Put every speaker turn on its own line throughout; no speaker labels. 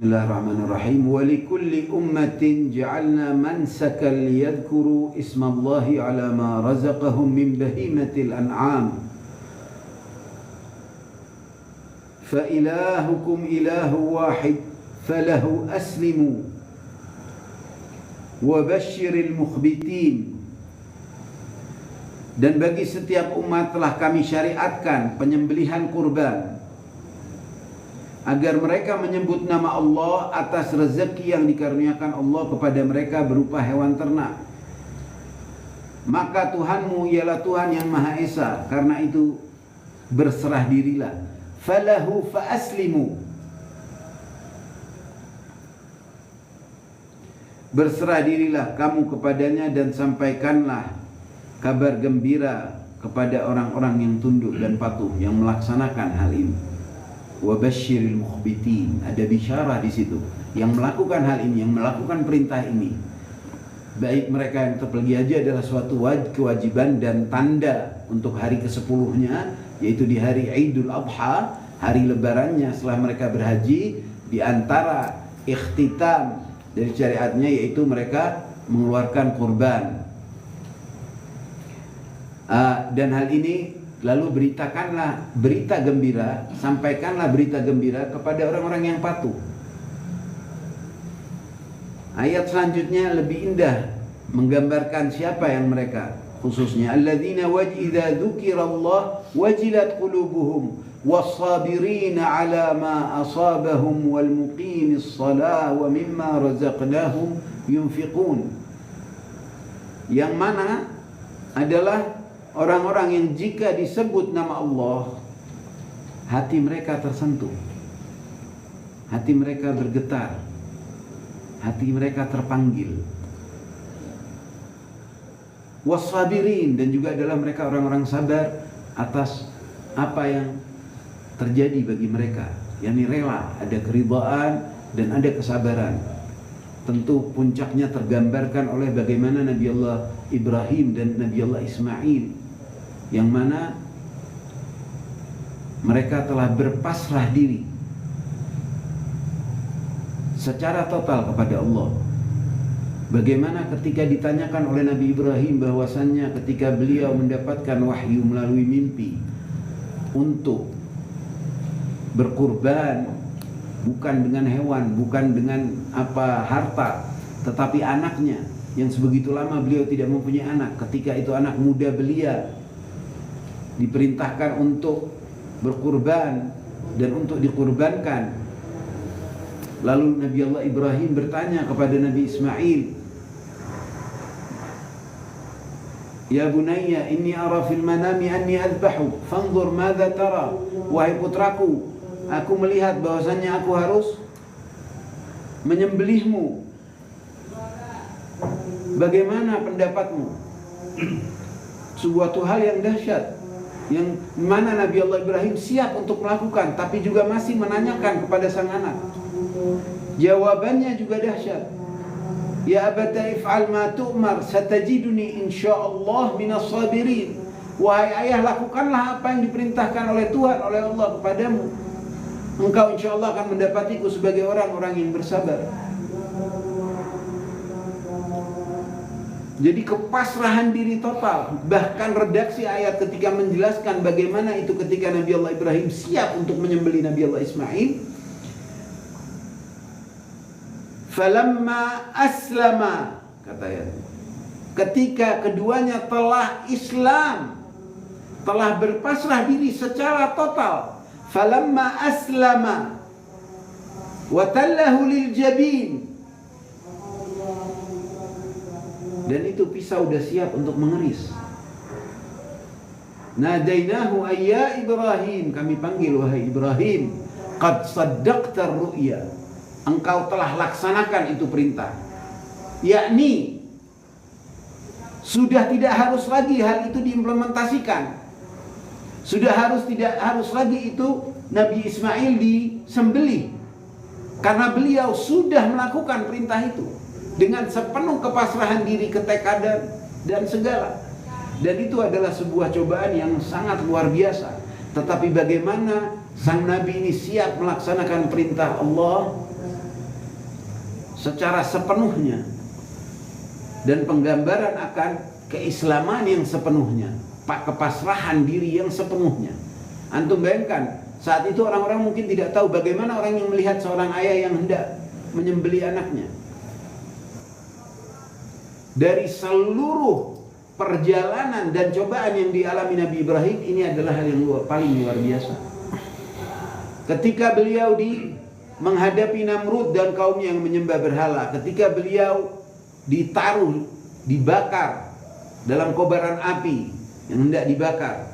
Bismillahirrahmanirrahim. Wa likulli ummatin ja'alna mansakan liyadhkuru ismallahi ala ma razaqahum min bahimatil an'am. Fa ilahukum ilahu wahid falahu aslimu wa basyiril mukhbitin. Dan bagi setiap umat telah kami syariatkan penyembelihan kurban agar mereka menyebut nama Allah atas rezeki yang dikaruniakan Allah kepada mereka berupa hewan ternak. Maka Tuhanmu ialah Tuhan yang Maha Esa, karena itu berserah dirilah. Falahu faaslimu. Berserah dirilah kamu kepadanya dan sampaikanlah kabar gembira kepada orang-orang yang tunduk dan patuh, yang melaksanakan hal ini. Wa basyiril mukhbitin, ada bisyarah di situ, yang melakukan hal ini, yang melakukan perintah ini, baik mereka yang terpelgi haji adalah suatu kewajiban dan tanda untuk hari ke-10-nya, yaitu di hari Idul Adha, hari lebarannya setelah mereka berhaji. Di antara ikhtitam dari syariatnya yaitu mereka mengeluarkan kurban. Dan hal ini lalu beritakanlah berita gembira, sampaikanlah berita gembira kepada orang-orang yang patuh. Ayat selanjutnya lebih indah, menggambarkan siapa yang mereka, khususnya alladzina idza dzukirallah wajilat qulubuhum was-sabirina 'ala ma asabahum wal muqimis shalah wa mimma razaqnahum yunfiqun. Yang mana adalah orang-orang yang jika disebut nama Allah, hati mereka tersentuh, hati mereka bergetar, hati mereka terpanggil. Wassabirin, dan juga adalah mereka orang-orang sabar atas apa yang terjadi bagi mereka, yakni rela, ada keridhaan dan ada kesabaran. Tentu puncaknya tergambarkan oleh bagaimana Nabi Allah Ibrahim dan Nabi Allah Ismail, yang mana mereka telah berpasrah diri secara total kepada Allah. Bagaimana ketika ditanyakan oleh Nabi Ibrahim bahwasannya ketika beliau mendapatkan wahyu melalui mimpi untuk berkurban bukan dengan hewan, bukan dengan harta, tetapi anaknya yang sebegitu lama beliau tidak mempunyai anak. Ketika itu anak muda belia diperintahkan untuk berkurban dan untuk dikurbankan. Lalu Nabi Allah Ibrahim bertanya kepada Nabi Ismail, "Ya bunayya, inni ara fil manami anni adbahu, fanzur madza tara." Wahai putraku, aku melihat bahwasannya aku harus menyembelihmu. Bagaimana pendapatmu? Sebuah hal yang dahsyat, yang mana Nabi Allah Ibrahim siap untuk melakukan, tapi juga masih menanyakan kepada sang anak. Jawabannya juga dahsyat. Ya abata if'al ma tu'mar satajiduni insyaallah minas sabirin. Wahai ayah, lakukanlah apa yang diperintahkan oleh Tuhan, oleh Allah kepadamu. Engkau insyaallah akan mendapatiku sebagai orang-orang yang bersabar. Jadi kepasrahan diri total. Bahkan redaksi ayat ketika menjelaskan bagaimana itu ketika Nabi Allah Ibrahim siap untuk menyembelih Nabi Allah Ismail. Falamma aslama, kata ayat, ketika keduanya telah Islam, telah berpasrah diri secara total. Falamma aslama wa tallahu lil jabin, dan itu pisau sudah siap untuk mengeris. Nadainahu ayya Ibrahim, kami panggil wahai Ibrahim, qad saddaqta ru'ya, engkau telah laksanakan itu perintah. Yakni sudah tidak harus lagi hal itu diimplementasikan. Tidak harus lagi itu Nabi Ismail disembelih, karena beliau sudah melakukan perintah itu dengan sepenuh kepasrahan diri, ketekadan dan segala. Dan itu adalah sebuah cobaan yang sangat luar biasa. Tetapi bagaimana sang Nabi ini siap melaksanakan perintah Allah secara sepenuhnya dan penggambaran akan keislaman yang sepenuhnya, kepasrahan diri yang sepenuhnya. Antum bayangkan, saat itu orang-orang mungkin tidak tahu bagaimana orang yang melihat seorang ayah yang hendak menyembelih anaknya. Dari seluruh perjalanan dan cobaan yang dialami Nabi Ibrahim, ini adalah hal yang paling luar biasa. Ketika beliau menghadapi Namrud dan kaumnya yang menyembah berhala, ketika beliau ditaruh, dibakar dalam kobaran api yang hendak dibakar,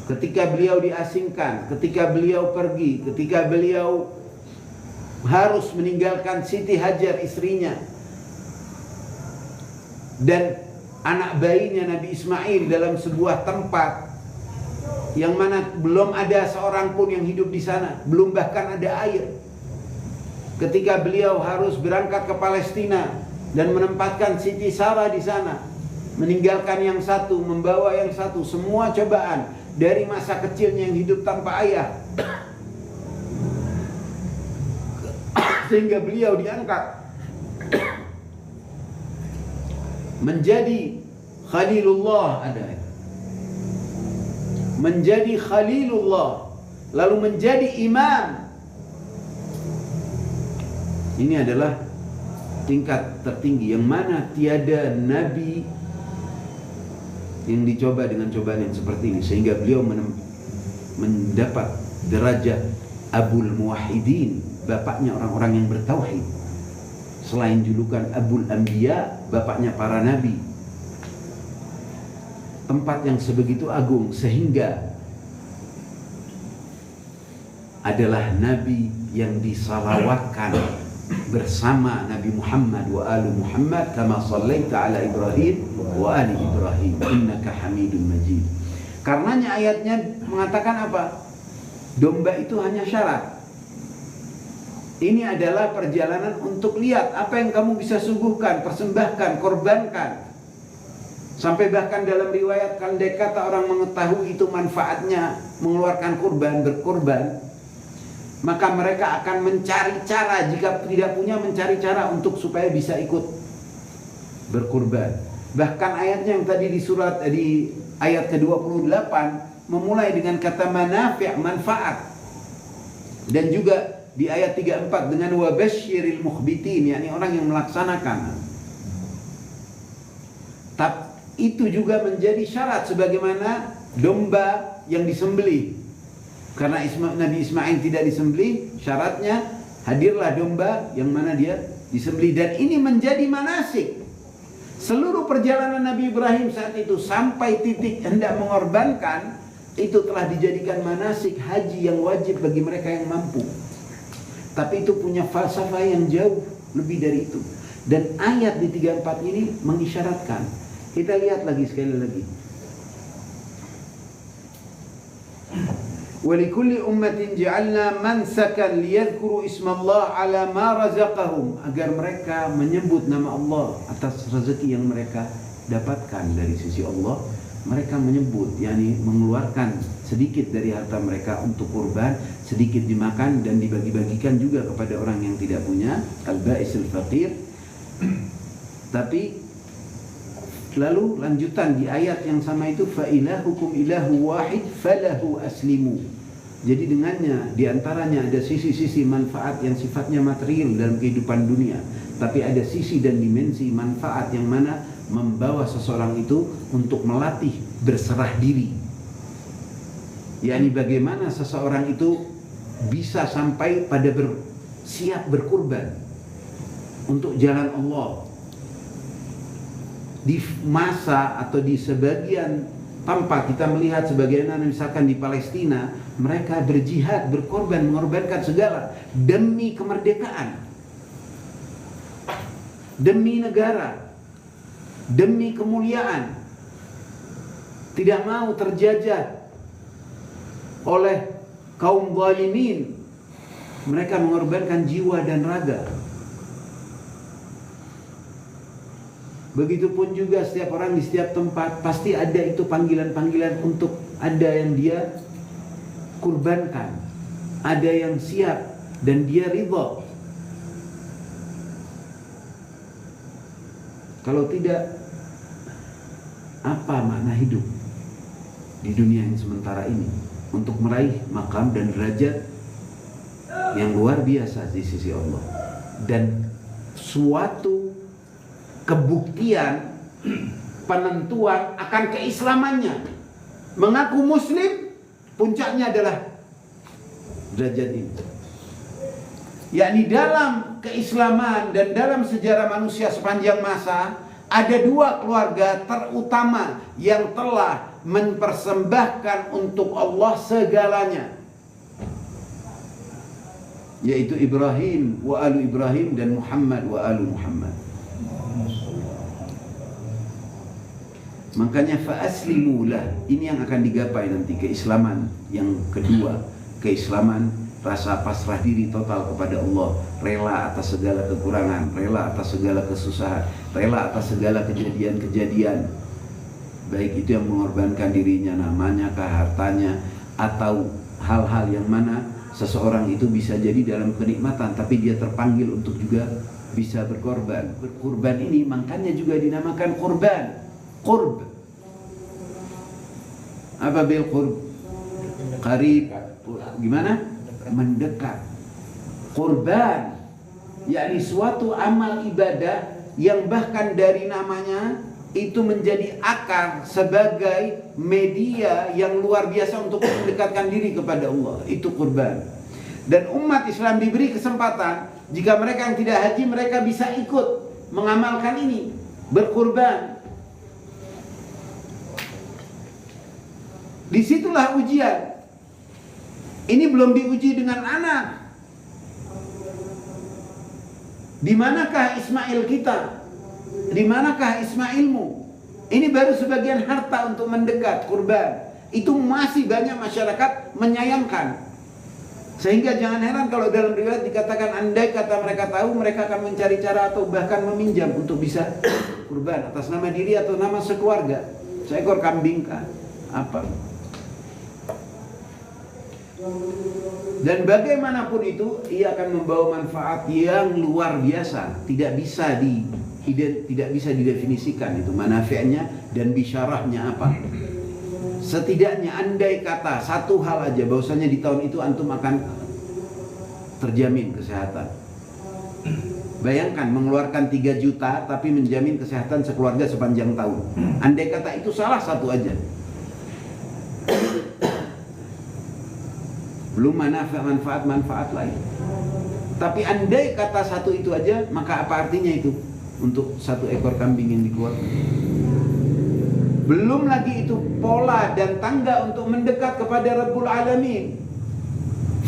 ketika beliau diasingkan, ketika beliau pergi, ketika beliau harus meninggalkan Siti Hajar istrinya dan anak bayinya Nabi Ismail dalam sebuah tempat yang mana belum ada seorang pun yang hidup di sana, belum bahkan ada air. Ketika beliau harus berangkat ke Palestina dan menempatkan Siti Sarah di sana, meninggalkan yang satu, membawa yang satu, semua cobaan dari masa kecilnya yang hidup tanpa ayah, sehingga beliau diangkat menjadi Khalilullah, menjadi Khalilullah, lalu menjadi imam. Ini adalah tingkat tertinggi yang mana tiada nabi yang dicoba dengan cobaan yang seperti ini, sehingga beliau mendapat derajat Abul Muwahhidin, bapaknya orang-orang yang bertauhid. Selain julukan Abul Anbiya, bapaknya para nabi. Tempat yang sebegitu agung sehingga adalah nabi yang disalawatkan bersama Nabi Muhammad wa ali Muhammad kama sallaita ala Ibrahim wa ali Ibrahim innaka Hamidun Majid. Karenanya ayatnya mengatakan apa? Domba itu hanya syarat. Ini adalah perjalanan untuk lihat apa yang kamu bisa suguhkan, persembahkan, korbankan. Sampai bahkan dalam riwayat kandai kata orang mengetahui itu manfaatnya mengeluarkan kurban, berkorban, maka mereka akan mencari cara, jika tidak punya mencari cara untuk supaya bisa ikut berkurban. Bahkan ayatnya yang tadi di surat di ayat ke-28 memulai dengan kata manafi', manfaat. Dan juga di ayat 34 dengan wabasyiril mukhbitin, yakni orang yang melaksanakan. Tapi itu juga menjadi syarat sebagaimana domba yang disembelih. Karena Nabi Ismail tidak disembelih, syaratnya hadirlah domba yang mana dia disembelih. Dan ini menjadi manasik. Seluruh perjalanan Nabi Ibrahim saat itu sampai titik hendak mengorbankan, itu telah dijadikan manasik haji yang wajib bagi mereka yang mampu. Tapi itu punya falsafah yang jauh lebih dari itu. Dan ayat di 34 ini mengisyaratkan. Kita lihat lagi sekali lagi. Walikulli ummatin ja'alna mansakan liyadhkuru ismallah ala ma razaqahum, agar mereka menyebut nama Allah atas rezeki yang mereka dapatkan dari sisi Allah. Mereka menyebut, yakni mengeluarkan sedikit dari harta mereka untuk kurban, sedikit dimakan dan dibagi-bagikan juga kepada orang yang tidak punya, al-ba'isul faqir. Tapi lalu lanjutan di ayat yang sama itu, fa ilahukum ilahu wahid falahu aslimu. Jadi dengannya diantaranya ada sisi-sisi manfaat yang sifatnya material dalam kehidupan dunia, tapi ada sisi dan dimensi manfaat yang mana membawa seseorang itu untuk melatih berserah diri. yakni bagaimana seseorang itu bisa sampai pada siap berkurban untuk jalan Allah. Di masa atau di sebagian tempat kita melihat sebagaimana misalkan di Palestina, mereka berjihad, berkorban, mengorbankan segala demi kemerdekaan, demi negara, demi kemuliaan, tidak mau terjajah oleh kaum zalimin. Mereka mengorbankan jiwa dan raga. Begitupun juga setiap orang di setiap tempat pasti ada itu panggilan-panggilan untuk ada yang dia kurbankan, ada yang siap dan dia ridha. Kalau tidak, apa makna hidup di dunia yang sementara ini untuk meraih maqam dan derajat yang luar biasa di sisi Allah, dan suatu kebuktian penentuan akan keislamannya. Mengaku muslim, puncaknya adalah derajat ini. Yakni dalam keislaman dan dalam sejarah manusia sepanjang masa, ada dua keluarga terutama yang telah mempersembahkan untuk Allah segalanya, yaitu Ibrahim wa alu Ibrahim dan Muhammad wa alu Muhammad. Makanya fa'aslimu lah, ini yang akan digapai nanti, keislaman yang kedua, keislaman rasa pasrah diri total kepada Allah, rela atas segala kekurangan, rela atas segala kesusahan, rela atas segala kejadian-kejadian, baik itu yang mengorbankan dirinya, namanya kah, hartanya, atau hal-hal yang mana seseorang itu bisa jadi dalam kenikmatan tapi dia terpanggil untuk juga bisa berkorban. Berkorban ini makanya juga dinamakan kurban. Qurb. Apa bil qurb? Qarib. Gimana? Mendekat. Kurban, yakni suatu amal ibadah yang bahkan dari namanya itu menjadi akar sebagai media yang luar biasa untuk mendekatkan diri kepada Allah. Itu kurban. Dan umat Islam diberi kesempatan, jika mereka yang tidak haji, mereka bisa ikut mengamalkan ini, berkurban. Disitulah ujian. Ini belum diuji dengan anak. Di manakah Ismail kita? Di manakah Ismailmu? Ini baru sebagian harta untuk mendekat kurban. Itu masih banyak masyarakat menyayangkan. Sehingga jangan heran kalau dalam riwayat dikatakan andai kata mereka tahu, mereka akan mencari cara atau bahkan meminjam untuk bisa kurban atas nama diri atau nama sekeluarga. Seekor kambing kah? Apa? Dan bagaimanapun itu, ia akan membawa manfaat yang luar biasa. Tidak bisa didefinisikan itu manafi'nya dan bisyarahnya apa. Setidaknya andai kata satu hal aja, bahwasanya di tahun itu antum akan terjamin kesehatan. Bayangkan mengeluarkan 3 juta tapi menjamin kesehatan sekeluarga sepanjang tahun. Andai kata itu salah satu aja, belum manfaat lain. Tapi andai kata satu itu aja, maka apa artinya itu untuk 1 ekor kambing yang dikeluarkan? Belum lagi itu pola dan tangga untuk mendekat kepada Rabbul Alamin.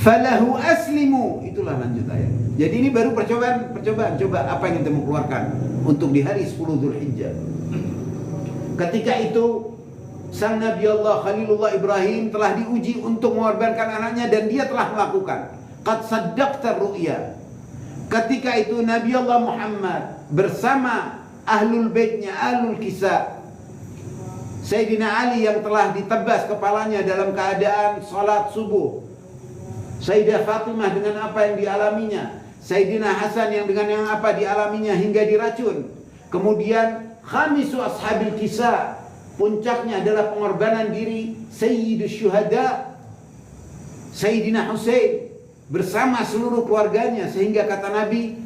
Falahu aslimu, itulah lanjut ayat. Jadi ini baru percobaan. Coba apa yang kita mau keluarkan untuk di hari 10 Dzulhijjah. Ketika itu sang Nabi Allah Khalilullah Ibrahim telah diuji untuk mengorbankan anaknya, dan dia telah melakukan. Qad saddaqta ru'ya. Ketika itu Nabi Allah Muhammad bersama ahlul baitnya, ahlul kisah, Sayyidina Ali yang telah ditebas kepalanya dalam keadaan salat subuh, Sayyidah Fatimah dengan apa yang dialaminya, Sayyidina Hasan yang dengan yang apa dialaminya hingga diracun. Kemudian khamisu ashabil kisah, puncaknya adalah pengorbanan diri Sayyidus Syuhada, Sayyidina Husain bersama seluruh keluarganya, sehingga kata Nabi,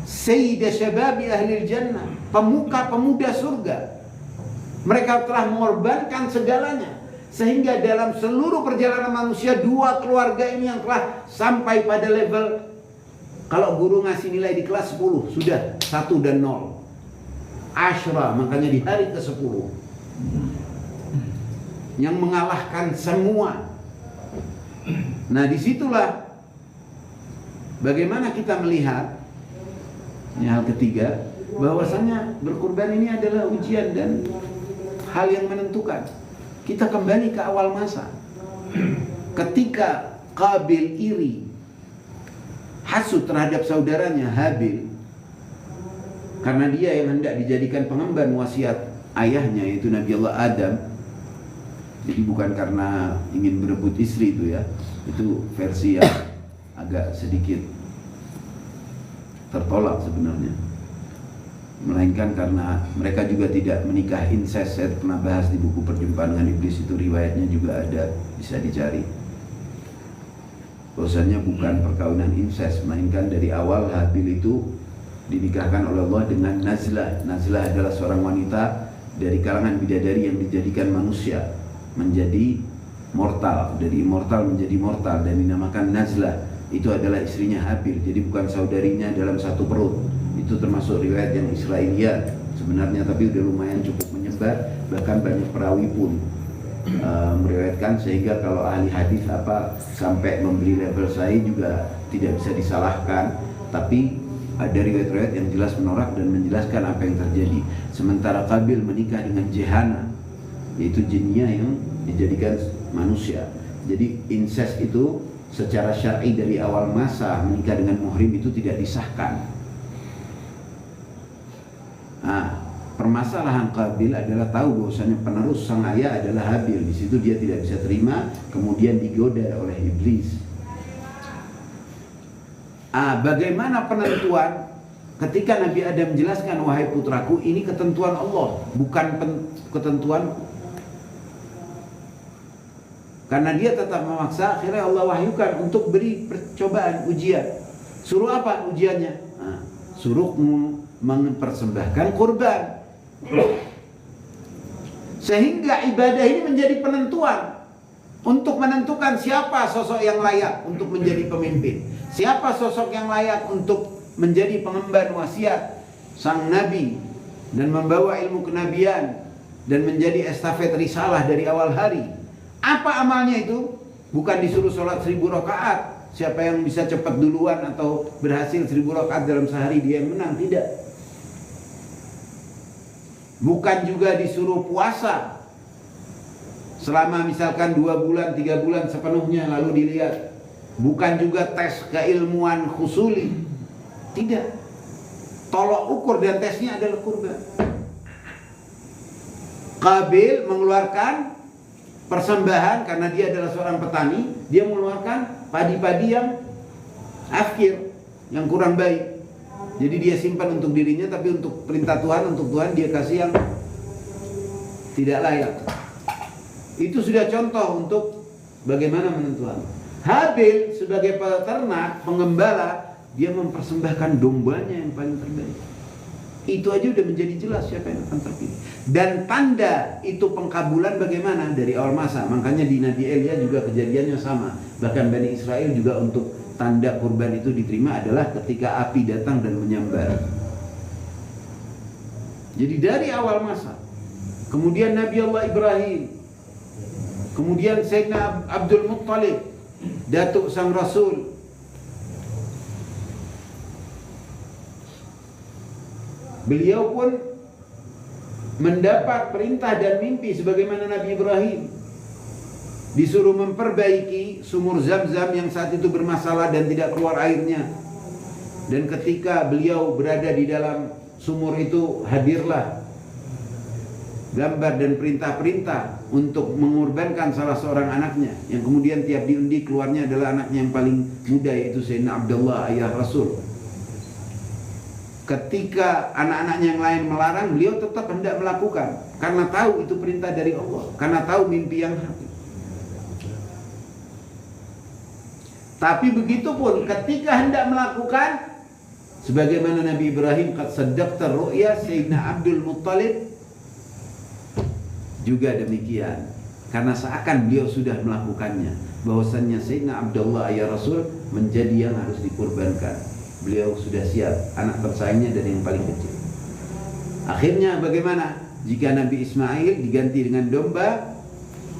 Sayyidah Syababi Ahlil Jannah, pemuda surga. Mereka telah mengorbankan segalanya, sehingga dalam seluruh perjalanan manusia, 2 keluarga ini yang telah sampai pada level, kalau guru ngasih nilai di kelas 10, sudah 1 dan 0 Asyra, makanya di hari ke-10 yang mengalahkan semua. Nah, disitulah bagaimana kita melihat, ini hal ketiga, bahwasanya berkurban ini adalah ujian dan hal yang menentukan. Kita kembali ke awal masa, ketika Qabil iri, hasud terhadap saudaranya Habil, karena dia yang hendak dijadikan pengemban wasiat ayahnya, yaitu Nabi Allah Adam. Jadi bukan karena ingin berebut istri itu ya, itu versi yang agak sedikit tertolak sebenarnya. melainkan karena mereka juga tidak menikah incest. Saya pernah bahas di buku Perjumpaan dengan Iblis, itu riwayatnya juga ada, bisa dicari. Bahwasanya bukan perkawinan incest, melainkan dari awal Habil itu dinikahkan oleh Allah dengan Nazlah. Nazlah adalah seorang wanita dari kalangan bidadari yang dijadikan manusia menjadi mortal, dari immortal menjadi mortal, dan dinamakan Nazlah. Itu adalah istrinya Habil, jadi bukan saudarinya dalam satu perut. Itu termasuk riwayat yang Israiliyat sebenarnya, tapi udah lumayan cukup menyebar, bahkan banyak perawi pun meriwayatkan, sehingga kalau ahli hadis sampai memberi label saya juga tidak bisa disalahkan. Tapi ada riwayat-riwayat yang jelas menolak dan menjelaskan apa yang terjadi. Sementara Qabil menikah dengan Jehana, yaitu jinnya yang dijadikan manusia. Jadi incest itu secara syar'i dari awal masa menikah dengan muhrim itu tidak disahkan. Nah, permasalahan Qabil adalah tahu bahwasanya penerus sang ayah adalah Habil. Di situ dia tidak bisa terima, kemudian digoda oleh iblis. Bagaimana penentuan? Ketika Nabi Adam menjelaskan, wahai putraku, ini ketentuan Allah, bukan ketentuanku. Karena dia tetap memaksa, akhirnya Allah wahyukan untuk beri percobaan, ujian. Suruh apa ujiannya? Suruh mempersembahkan kurban. Sehingga ibadah ini menjadi penentuan untuk menentukan siapa sosok yang layak untuk menjadi pemimpin, siapa sosok yang layak untuk menjadi pengemban wasiat sang nabi dan membawa ilmu kenabian dan menjadi estafet risalah dari awal hari. Apa amalnya itu? Bukan disuruh sholat 1000 rakaat, siapa yang bisa cepat duluan atau berhasil 1000 rakaat dalam sehari dia yang menang, tidak. Bukan juga disuruh puasa selama misalkan 2 bulan, 3 bulan sepenuhnya lalu dilihat. Bukan juga tes keilmuan khusuli, tidak. Tolok ukur dan tesnya adalah kurban. Qabil mengeluarkan persembahan karena dia adalah seorang petani, dia mengeluarkan padi-padi yang afkir, yang kurang baik. Jadi dia simpan untuk dirinya, tapi untuk perintah Tuhan, untuk Tuhan dia kasih yang tidak layak. Itu sudah contoh untuk bagaimana menentukan. Habil sebagai peternak, pengembala, dia mempersembahkan dombanya yang paling terbaik. Itu aja udah menjadi jelas siapa yang akan terpilih. Dan tanda itu pengkabulan bagaimana dari awal masa. Makanya di Nabi Elia juga kejadiannya sama. Bahkan Bani Israel juga untuk tanda kurban itu diterima adalah ketika api datang dan menyambar. Jadi dari awal masa. Kemudian Nabi Allah Ibrahim, kemudian Sayyidina Abdul Muttalib, datuk sang Rasul. Beliau pun mendapat perintah dan mimpi sebagaimana Nabi Ibrahim. Disuruh memperbaiki sumur Zam-Zam yang saat itu bermasalah dan tidak keluar airnya. Dan ketika beliau berada di dalam sumur itu, hadirlah gambar dan perintah-perintah untuk mengorbankan salah seorang anaknya, yang kemudian tiap diundi keluarnya adalah anaknya yang paling muda, yaitu Sayyidina Abdullah, ayah Rasul. Ketika anak-anaknya yang lain melarang, beliau tetap hendak melakukan karena tahu itu perintah dari Allah, karena tahu mimpi yang hak. Tapi begitu pun ketika hendak melakukan, sebagaimana Nabi Ibrahim, qad saddaqta ru'ya, Sayyidina Abdul Muttalib juga demikian, karena seakan beliau sudah melakukannya, bahwasannya Sayyidina Abdullah ayah Rasul menjadi yang harus dikurbankan. Beliau sudah siap, anak tersayangnya dan yang paling kecil. Akhirnya bagaimana? Jika Nabi Ismail diganti dengan domba,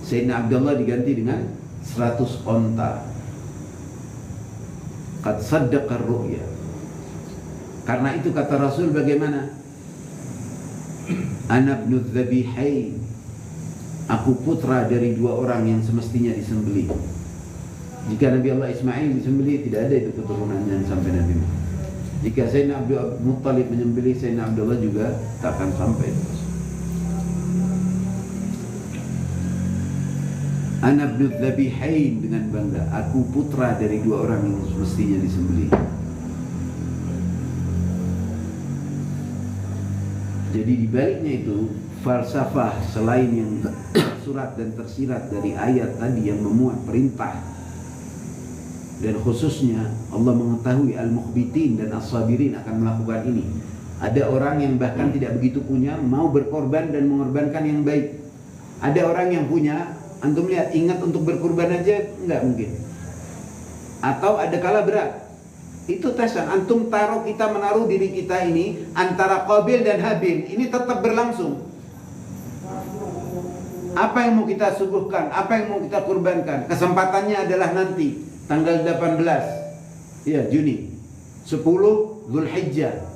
Sayyidina Abdullah diganti dengan 100 onta. Qad saddaqa ar-ru'ya. Karena itu kata Rasul bagaimana? Ana ibnu dzabihain. Aku putra dari 2 orang yang semestinya disembelih. Jika Nabi Allah Ismail disembelih, tidak ada itu keturunannya sampai Nabi Muhammad. Jika Sayyidina Abdul Muttalib menyembelih, Sayyidina Abdullah juga tak akan sampai. Ana ibnu dzabihain, dengan bangga, aku putra dari 2 orang yang semestinya disembelih. Jadi di baliknya itu falsafah selain yang surat dan tersirat dari ayat tadi yang memuat perintah, dan khususnya Allah mengetahui al-mukhbitin dan as-sabirin akan melakukan ini. Ada orang yang bahkan tidak begitu punya, mau berkorban dan mengorbankan yang baik. Ada orang yang punya, antum lihat, ingat untuk berkorban aja enggak mungkin. Atau ada kala berat. Itu tesan, antum kita menaruh diri kita ini antara Qabil dan Habil, ini tetap berlangsung. Apa yang mau kita suguhkan, apa yang mau kita kurbankan, kesempatannya adalah nanti tanggal 18 ya Juni, 10 Zulhijjah.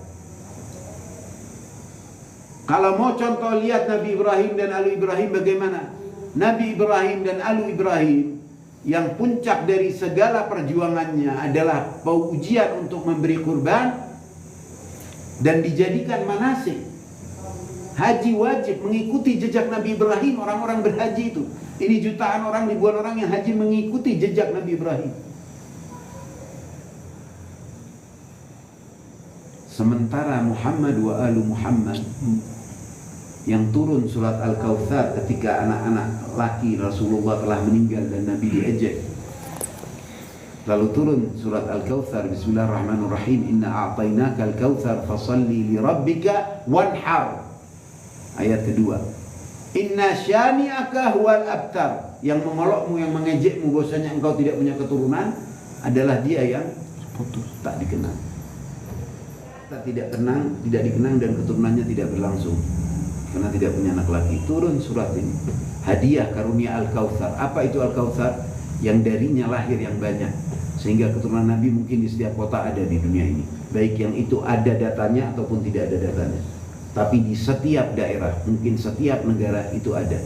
Kalau mau contoh, lihat Nabi Ibrahim dan Alu Ibrahim bagaimana. Nabi Ibrahim dan Alu Ibrahim yang puncak dari segala perjuangannya adalah ujian untuk memberi kurban dan dijadikan manasik. Haji wajib mengikuti jejak Nabi Ibrahim. Orang-orang berhaji itu, ini jutaan orang, ribuan orang yang haji mengikuti jejak Nabi Ibrahim. Sementara Muhammad wa alu Muhammad yang turun surat Al-Kautsar ketika anak-anak laki Rasulullah telah meninggal dan Nabi diejek. Lalu turun surat Al-Kautsar, bismillahirrahmanirrahim, inna a'tainaka al-kautsar fasalli li rabbika wanhar. Ayat kedua, inna syani'aka huwal abtar. Yang mengolokmu, yang mengejekmu bahwasanya engkau tidak punya keturunan adalah dia yang putus, tak dikenal. Tidak dikenang dan keturunannya tidak berlangsung karena tidak punya anak laki. Turun surat ini, hadiah karunia Al-Kautsar. Apa itu Al-Kautsar? Yang darinya lahir yang banyak, sehingga keturunan Nabi mungkin di setiap kota ada di dunia ini, baik yang itu ada datanya ataupun tidak ada datanya. Tapi di setiap daerah, mungkin setiap negara itu ada.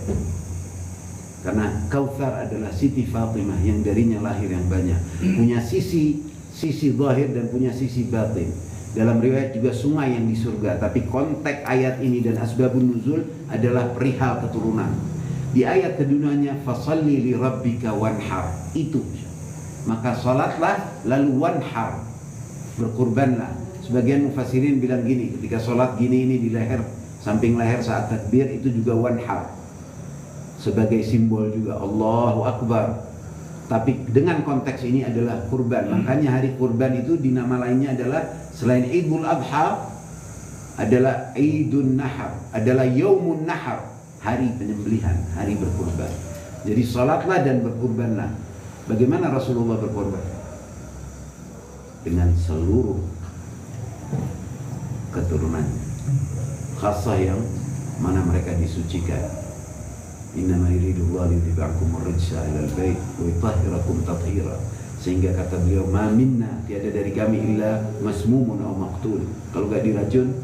Karena Kautsar adalah Siti Fatimah yang darinya lahir yang banyak, punya sisi zahir dan punya sisi batin. Dalam riwayat juga sungai yang di surga. Tapi konteks ayat ini dan asbabun nuzul adalah perihal keturunan. Di ayat keduanya, fasalli li rabbika wanhar. Itu. Maka salatlah lalu wanhar. Berkurbanlah. Sebagian mufassirin bilang gini, ketika salat gini ini di leher, samping leher saat takbir, itu juga wanhar. Sebagai simbol juga Allahu Akbar. Tapi dengan konteks ini adalah kurban. Makanya hari kurban itu di nama lainnya adalah selain Idul Adha adalah Idun Nahar, adalah Yaumun Nahar, hari penyembelihan, hari berkurban. Jadi salatlah dan berkurbanlah. Bagaimana Rasulullah berkurban? Dengan seluruh keturunannya, khasah yang mana mereka disucikan. Innama yuridullahu liyudhi'akum ar-rijsa 'alal bait wa yutahhirakum tathira. Sehingga kata beliau, ma minna, tiada dari kami illa masmumun aw maqtul. Kalau gak diracun,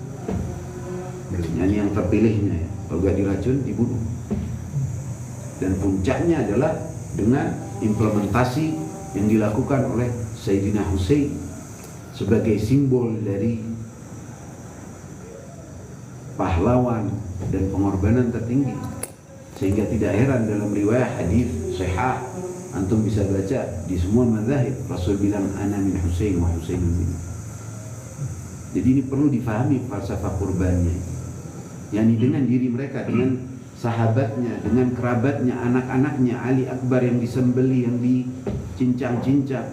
ini yang terpilihnya ya. Kalau gak diracun dibunuh. Dan puncaknya adalah dengan implementasi yang dilakukan oleh Sayyidina Husain sebagai simbol dari pahlawan dan pengorbanan tertinggi. Sehingga tidak heran dalam riwayat hadis sahih, antum bisa baca di semua mazhab, Rasul bilang ana min Husain wa Husainun minni. Jadi ini perlu difahami falsafah kurbannya. Yani dengan diri mereka, dengan sahabatnya, dengan kerabatnya, anak-anaknya, Ali Akbar yang disembeli, yang dicincang-cincang,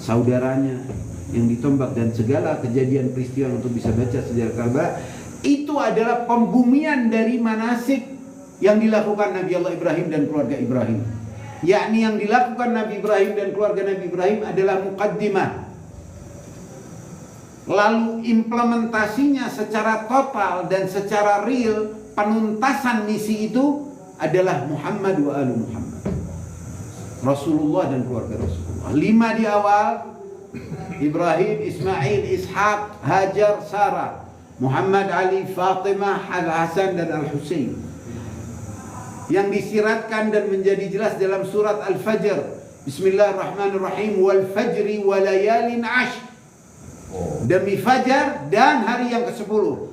saudaranya yang ditombak, dan segala kejadian peristiwa untuk bisa baca sejarah Ka'bah. Itu adalah pembumian dari manasik yang dilakukan Nabi Allah Ibrahim dan keluarga Ibrahim. Yakni yang dilakukan Nabi Ibrahim dan keluarga Nabi Ibrahim adalah muqaddimah. Lalu implementasinya secara total dan secara real, penuntasan misi itu adalah Muhammad wa alu Muhammad, Rasulullah dan keluarga Rasulullah. 5 di awal, Ibrahim, Ismail, Ishaq, Hajar, Sarah, Muhammad, Ali, Fatimah, Al-Hasan dan Al-Husain, yang disiratkan dan menjadi jelas dalam surat Al-Fajr. Bismillahirrahmanirrahim. Wal fajri wa layalin ashr. Demi fajar dan hari yang ke-10.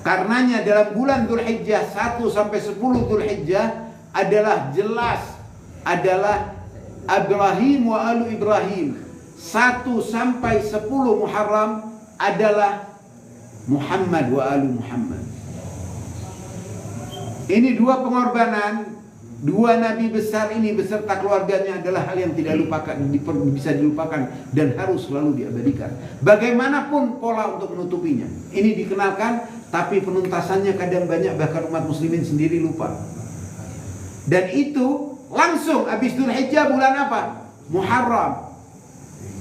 Karenanya dalam bulan Dzulhijjah 1 sampai 10 Dzulhijjah adalah jelas adalah Ibrahim wa alu Ibrahim. 1 sampai 10 Muharram adalah Muhammad wa alu Muhammad. Ini dua pengorbanan, dua nabi besar ini beserta keluarganya adalah hal yang tidak bisa dilupakan dan harus selalu diabadikan. Bagaimanapun pola untuk menutupinya, ini dikenalkan, tapi penuntasannya kadang banyak, bahkan umat muslimin sendiri lupa. Dan itu langsung habis Dzulhijjah bulan apa? Muharram.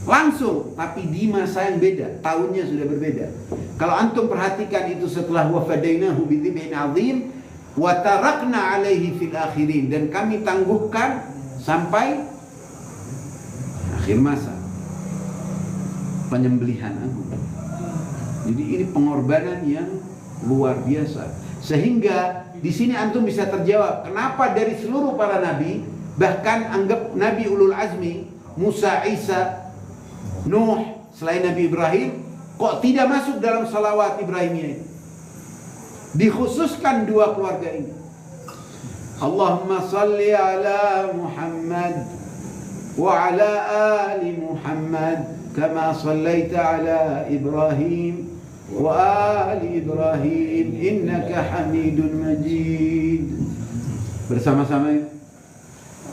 Langsung, tapi di masa yang beda, tahunnya sudah berbeda. Kalau antum perhatikan itu setelah wafadainahu bidzibhin azim wa tarakna alaihi fil akhirin, dan kami tangguhkan sampai akhir masa penyembelihan agung. Jadi ini pengorbanan yang luar biasa. Sehingga di sini antum bisa terjawab kenapa dari seluruh para nabi, bahkan anggap nabi ulul azmi Musa, Isa, Nuh, selain Nabi Ibrahim, kok tidak masuk dalam salawat Ibrahimiyah? Dikhususkan dua keluarga ini. Allahumma salli ala Muhammad wa ala ali Muhammad kama sallaita ala Ibrahim wa ali Ibrahim innaka Hamidun Majid. Bersama-sama ya.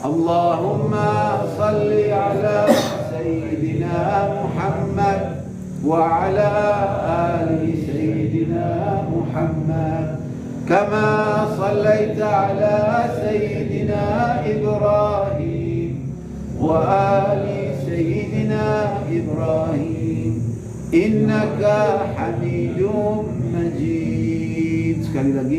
Allahumma salli ala Sayyidina Muhammad wa ala ali Sayyidina Muhammad kama sallaita ala Sayyidina Ibrahim wa ali Sayyidina Ibrahim innaka Hamidum Majid. Sekali lagi.